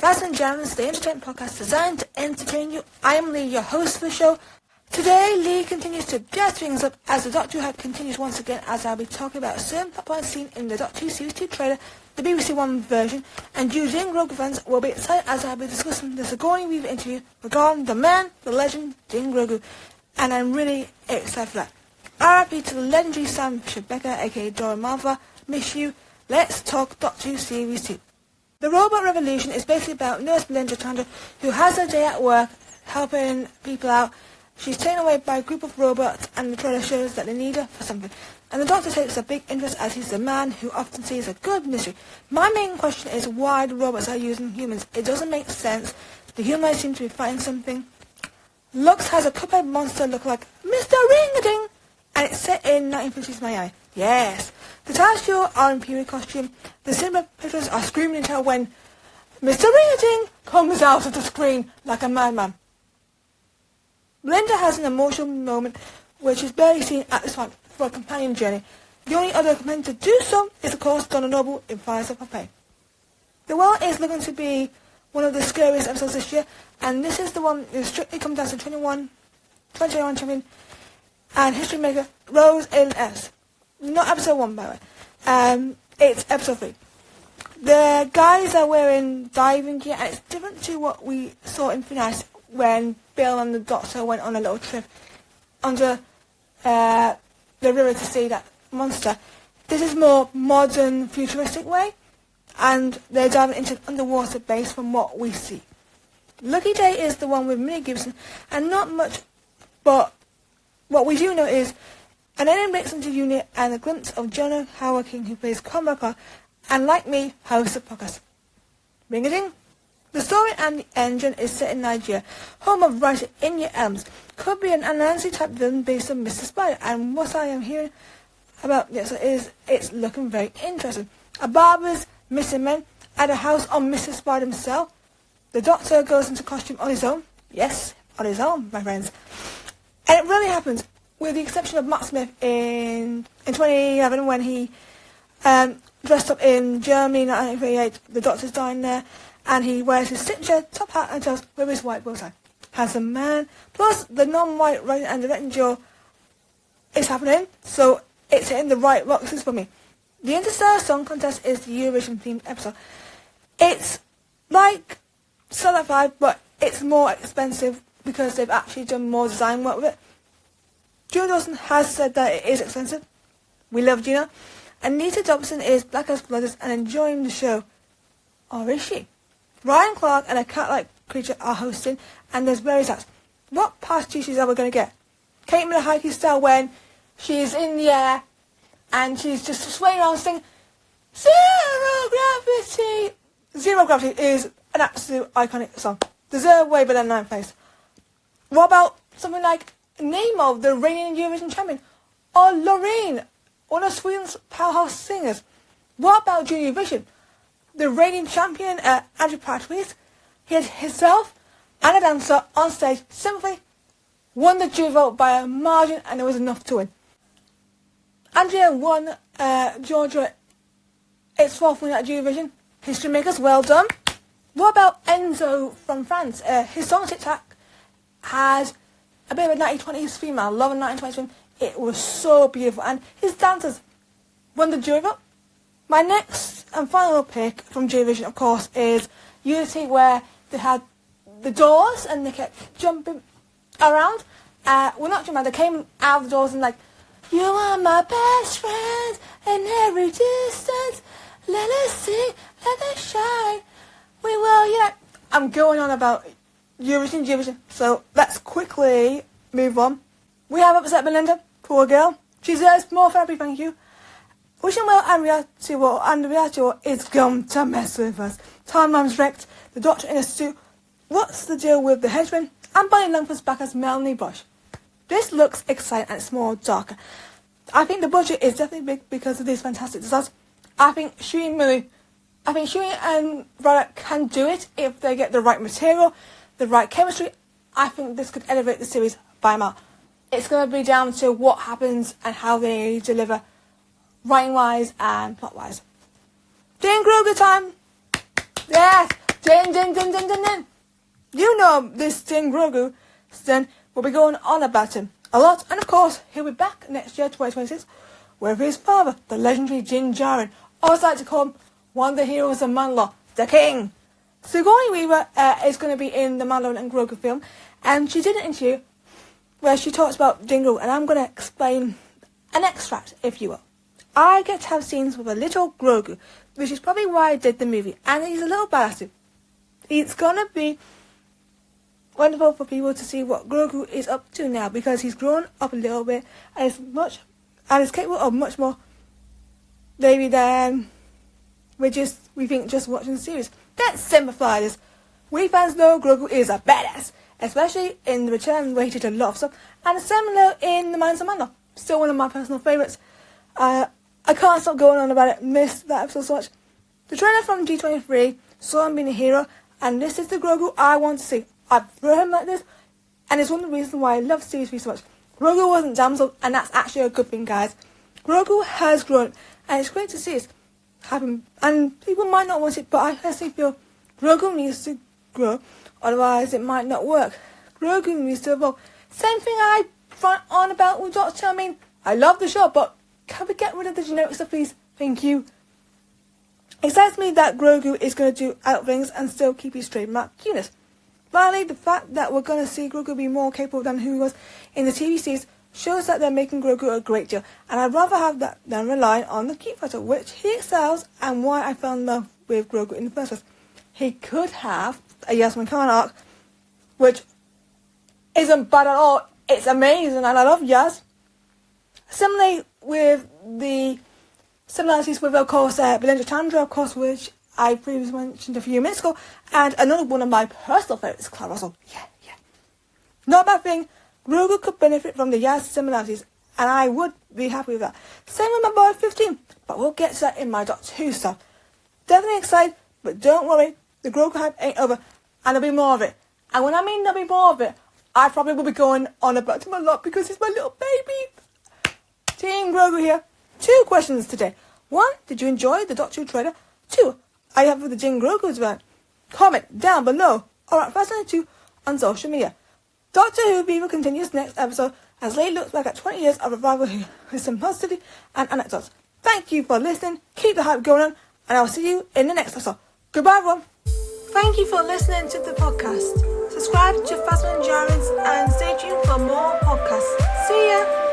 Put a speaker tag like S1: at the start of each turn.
S1: Ladies and gentlemen, it's the entertainment podcast designed to entertain you. I am Leigh, your host for the show. Today, Leigh continues to jazz things up as the Doctor Who hype continues once again, as I'll be talking about a certain plot point scene in the Doctor Who Series 2 trailer, the BBC One version, and you Din Grogu fans will be excited as I'll be discussing the Sigourney Weaver interview regarding the man, the legend, Din Grogu, and I'm really excited for that. RIP to the legendary Sam Shebeka, aka Dora Malva, miss you. Let's talk Doctor Who Series 2. The Robot Revolution is basically about nurse Belinda Chandra, who has a day at work helping people out. She's taken away by a group of robots, and the trailer shows that they need her for something. And the Doctor takes a big interest as he's the man who often sees a good mystery. My main question is why the robots are using humans. It doesn't make sense. The humans seem to be fighting something. Lux has a cuphead monster look like Mr. Ring-a-Ding, and it's set in 1950s Miami. Yes. The TARDIS show are in period costume. The cinema pictures are screaming into when Mr. Ring-a-Ding comes out of the screen like a madman. Belinda has an emotional moment which is barely seen at this point for a companion journey. The only other companion to do so is of course Donna Noble in Fires of Pompeii. The world is looking to be one of the scariest episodes this year, and this is the one that strictly comes down to 21 champion and history maker Rose A.S. Not episode 1, by the way. It's episode 3. The guys are wearing diving gear, and it's different to what we saw in Finale when Bill and the Doctor went on a little trip under the river to see that monster. This is more modern, futuristic way, and they're diving into an underwater base from what we see. Lucky Day is the one with Minnie Gibson, and not much, but what we do know is an alien breaks into the unit and a glimpse of Jonah Howard King, who plays Comrade Clark, and like me, hosts the podcast. Ring-a-ding. The story and the engine is set in Nigeria, home of writer Inya Elms. Could be an Anansi type villain based on Mr. Spider, and what I am hearing about this is it's looking very interesting. A barber's missing men at a house on Mr. Spider himself. The Doctor goes into costume on his own. Yes, on his own, my friends. And it really happens, with the exception of Matt Smith in 2011 when he dressed up in Germany in 1938. The Doctor's dying there, and he wears his signature top hat and tails with his white bow tie. Handsome man. Plus, the non-white writing and directing duo is happening, so it's hitting the right boxes for me. The Interstellar Song Contest is the Eurovision-themed episode. It's like Starlight 5, but it's more expensive because they've actually done more design work with it. Gina Dawson has said that it is expensive. We love Gina. Anita Dobson is Black as Blooded and enjoying the show. Or is she? Ryan Clark and a cat-like creature are hosting, and there's various acts. What past duties are we going to get? Kate Miller-Heidke style when she's in the air and she's just swaying around singing Zero Gravity. Zero Gravity is an absolute iconic song. Deserve way better than Ninth Place. What about something like Nemo, the reigning Eurovision champion, or Loreen, one of Sweden's powerhouse singers? What about Junior Vision? The reigning champion, Andrew Partwitz, he had himself and a dancer on stage, simply won the jury vote by a margin, and there was enough to win. Andrea won Georgia its fourth win at Eurovision. History makers, well done. What about Enzo from France? His song Tic Tac has a bit of a 1920s theme. I love a 1920s theme. It was so beautiful, and his dancers won the jury vote. My next and final pick from Eurovision, of course, is Unity, where they had the doors and they kept jumping around. Well, not jumping, they came out of the doors and like, you are my best friend in every distance. Let us sing, let us shine. We will, I'm going on about Eurovision. So let's quickly move on. We have upset Belinda, poor girl. She deserves more therapy, thank you. Wishing well and the reality war is going to mess with us. Timeline's wrecked, the Doctor in a suit. What's the deal with the henchman? And Bonnie Langford's back as Melanie Bosch. This looks exciting and it's more darker. I think the budget is definitely big because of these fantastic designs. I think Shuey and Violet can do it if they get the right material, the right chemistry. I think this could elevate the series by a mile. It's going to be down to what happens and how they deliver, writing-wise and plot-wise. Din Grogu time! Yes! Din. You know this Din Grogu then will be going on about him a lot, and of course he'll be back next year, 2026, with his father, the legendary Din Djarin. I always like to call him one of the heroes of Mandalore, the King. Sigourney Weaver is going to be in the Mandalorian and Grogu film, and she did an interview where she talks about Din Grogu, and I'm going to explain an extract, if you will. I get to have scenes with a little Grogu, which is probably why I did the movie, and he's a little badass. It's going to be wonderful for people to see what Grogu is up to now, because he's grown up a little bit and is capable of much more maybe than we think just watching the series. Let's simplify this. We fans know Grogu is a badass, especially in The Return where he did a lot of stuff, and similar in The Mines of Mandalore. Still one of my personal favourites. I can't stop going on about it. Missed that episode so much. The trailer from D23 saw him being a hero, and this is the Grogu I want to see. I've heard him like this, and it's one of the reasons why I love Series 3 so much. Grogu wasn't damseled, and that's actually a good thing, guys. Grogu has grown, and it's great to see it happen. And people might not want it, but I personally feel Grogu needs to grow, otherwise it might not work. Grogu needs to evolve. Same thing I find on about with Doctor. I mean, I love the show, but can we get rid of the generic stuff, please? Thank you. It excites me that Grogu is going to do out things and still keep his trademark cuteness. Finally, the fact that we're going to see Grogu be more capable than who he was in the TV series shows that they're making Grogu a great deal, and I'd rather have that than relying on the cute factor, which he excels, and why I fell in love with Grogu in the first place. He could have a Yasmin Khan arc, which isn't bad at all. It's amazing, and I love Yas. Similarly, with the similarities with, of course, Belinda Chandra, of course, which I previously mentioned a few minutes ago, and another one of my personal favourites, Clara Russell. Yeah. Not a bad thing. Grogu could benefit from the Yaz similarities, and I would be happy with that. Same with my boy 15, but we'll get to that in my Doctor Who stuff. Definitely excited, but don't worry, the Grogu hype ain't over, and there'll be more of it. And when I mean there'll be more of it, I probably will be going on about him a lot because he's my little baby. Team Grogu here. 2 questions today. 1, did you enjoy the Doctor Who trailer? 2, are you happy with the Din Grogu event? Comment down below. Alright, fascinating 2 on social media. Doctor Who Viva continues next episode as Leigh looks back at 20 years of revival Who with some positivity and anecdotes. Thank you for listening. Keep the hype going on, and I'll see you in the next episode. Goodbye, everyone. Thank you for listening to the podcast. Subscribe to Phasma and Jarins and stay tuned for more podcasts. See ya.